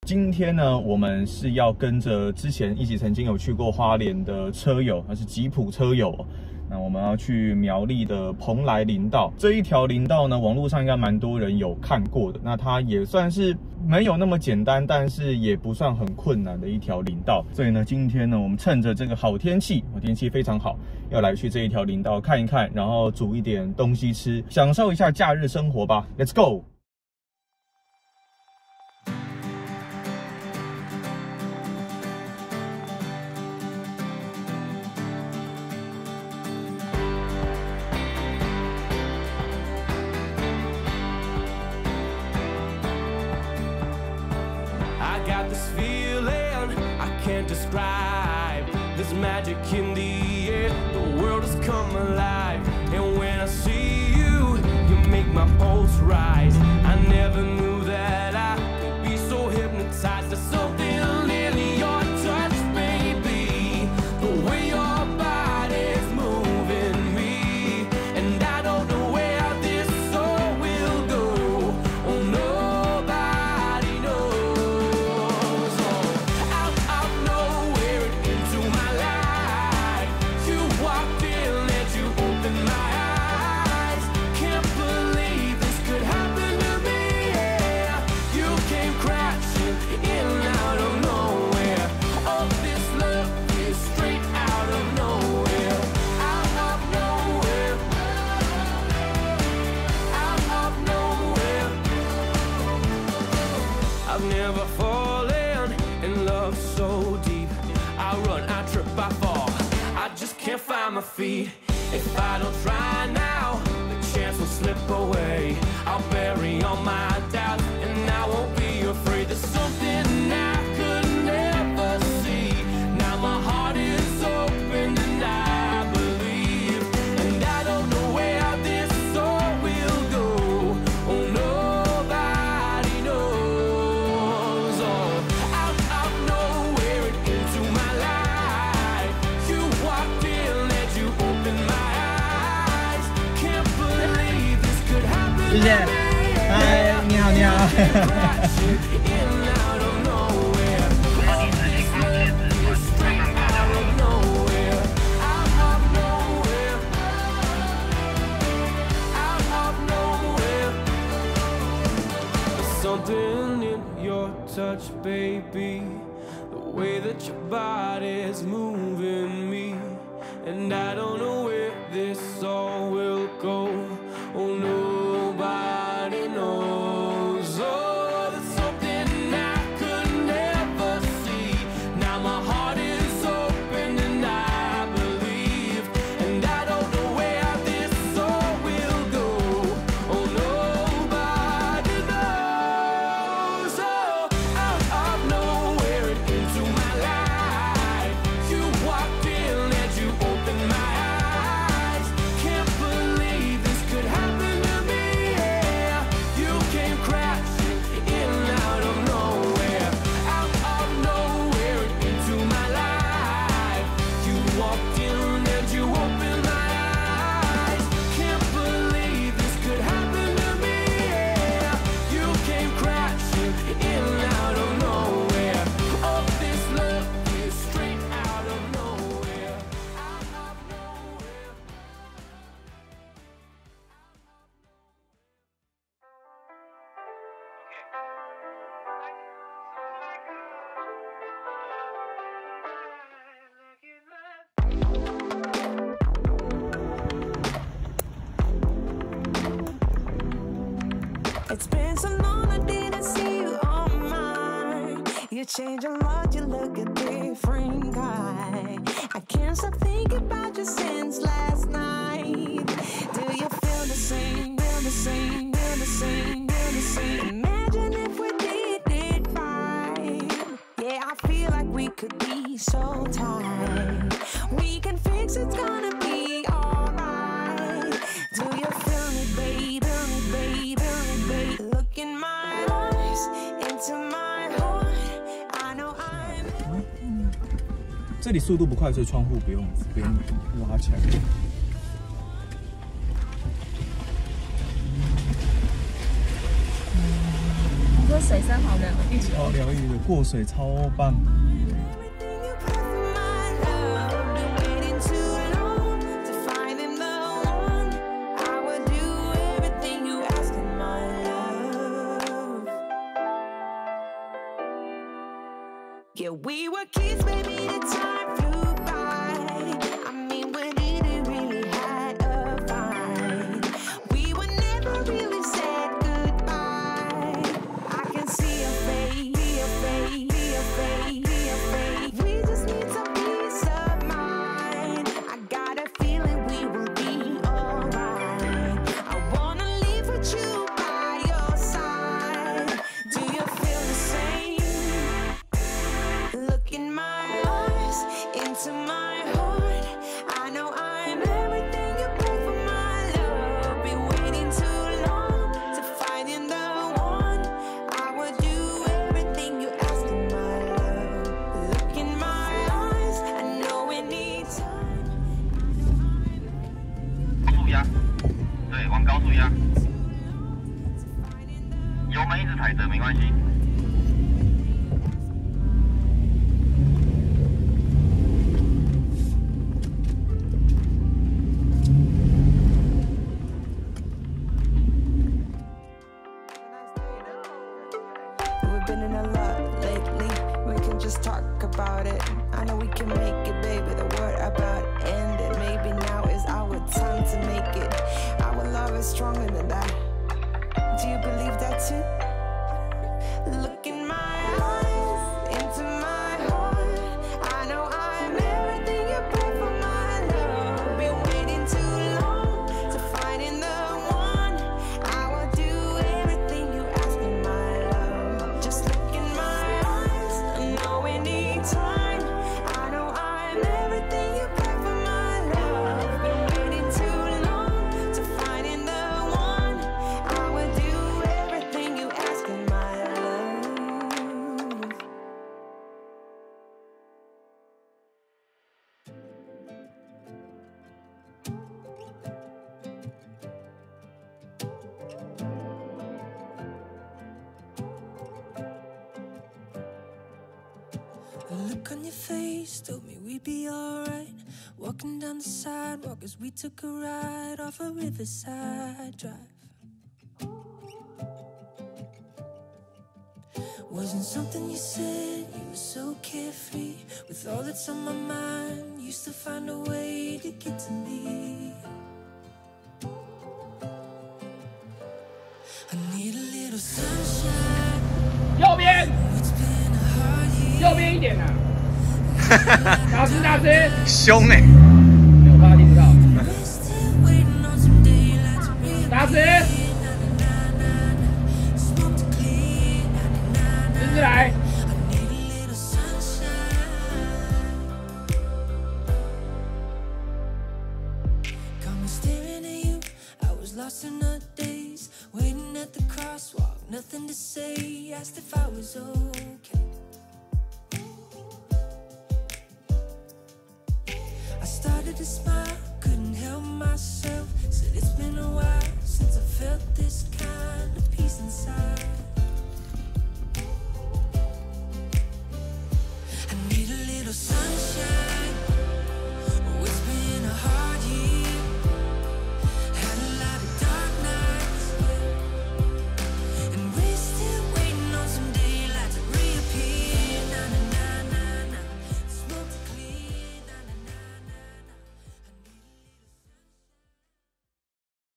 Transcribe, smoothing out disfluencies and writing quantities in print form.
今天呢，我们是要跟着之前曾经有去过花莲的车友，他是吉普车友。那我们要去苗栗的蓬莱林道，这一条林道呢，网络上应该蛮多人有看过的。那它也算是没有那么简单，但是也不算很困难的一条林道。所以呢，今天呢，我们趁着这个好天气，天气非常好，要来去这一条林道看一看，然后煮一点东西吃，享受一下假日生活吧。Let's go！Describe this magic in the air. The world has come alive, and when I see you, you make my pulse rise. I never knew that I could be so hypnotized. There's something in your touch, baby, the way your body's moving me, and I don't know where this soul will go. Oh, nobody knows. Oh, out of nowhere into my life, you walked in and you opened my eyes. Can't believe this could happen to me. Yeah, you came crashing in out of nowhere. Oh, this love is straight out of nowhere. Out of nowhere. Out of nowhere. I've never fallen in love so deep. I run, I trip, I fall. I just can't find my feet. If I don't try now, the chance will slip away. I'll bury all my doubts, and I won't be afraid. There's something I could never see. Now my heart is open and I believe, and I don't know where this soul will go. Oh, nobody knows. Oh, out of nowhere into my life, you walked in and you opened my eyes. Can't believe this could happen to 谢谢。 me. 嗨，你好，你好。 Crashing in out of nowhere. Straight out of nowhere. Out of nowhere. Out of nowhere. There's something in your touch, baby, the way that your body's moving me, and I don't know where this all will go. Oh, nobody knows. Oh, there's something I could never see. Now my heart is open and I believe, and I don't know where this soul will go. Oh, nobody knows. Oh, out of nowhere into my life, you walked in and you opened my eyes. Can't believe this could happen to me. Yeah, you came crashing in out of nowhere. Out of nowhere into my life, you walked in and you opened my eyes. Can't believe this could happen to me. Yeah, you came crashing in out of nowhere. Oh, this love is straight out of nowhere. Out of nowhere. It's been so long I didn't see you on mine. You change a lot, you look a different guy. I can't stop thinking about you since last night. Do you feel the same? Feel the same? Feel the same? Feel the same? Imagine if we did it right. Yeah, I feel like we could be so tight. We can fix it's gonna be alright. Do you feel me, babe? Feel me, babe? Feel me, babe? Look in my eyes, into my heart. I know I'm. 这里速度不快，所以窗户不用拉起来。你说水声好疗愈，超疗愈的，过水超棒。 Yeah, we were kids, baby, the time flew by. I mean, we didn't really had a fight. We were never really said goodbye. I can see your face, your face, your face, your face. We just need some peace of mind. I got a feeling we will be alright. I wanna live with you by your side. Do you feel the same? Look in my eyes, into my heart. I know I'm everything you pray for, my love. Been waiting too long to find in the one. I would do everything you ask in my love. Look in my eyes, I know we need time. 高速压，对，往高速压，油门一直踩着没关系。 We've been in a lot lately. We can just talk about it. I know we can make it, baby. The word about ended. Maybe now is our time to make it. Our love is stronger than that. Do you believe that too? Look in my eyes, into my heart. I know I'm everything you pray for, my love. Been waiting too long to find in the one. I will do everything you ask me, my love. Just look in my eyes, I know we need time. I know I'm everything you pray for, my love. Been waiting too long to find in the one. I will do everything you ask me, my love. The look on your face told me we'd be alright. Walking down the sidewalk as we took a ride off a riverside drive. Wasn't something you said, you were so carefree. With all that's on my mind, you still find a way to get to me. I need a little sunshine. 右边， It's been a hard year. 右边一点啊！大师，大师，凶哎、没有，怕他听不到。 Still waiting on some daylight to breathe. 大师， Smoke to clean. 直直来。 I need a little sunshine. Got me staring at you. I was lost in the daze, waiting at the crosswalk, nothing to say. Asked if I was okay. I started to smile.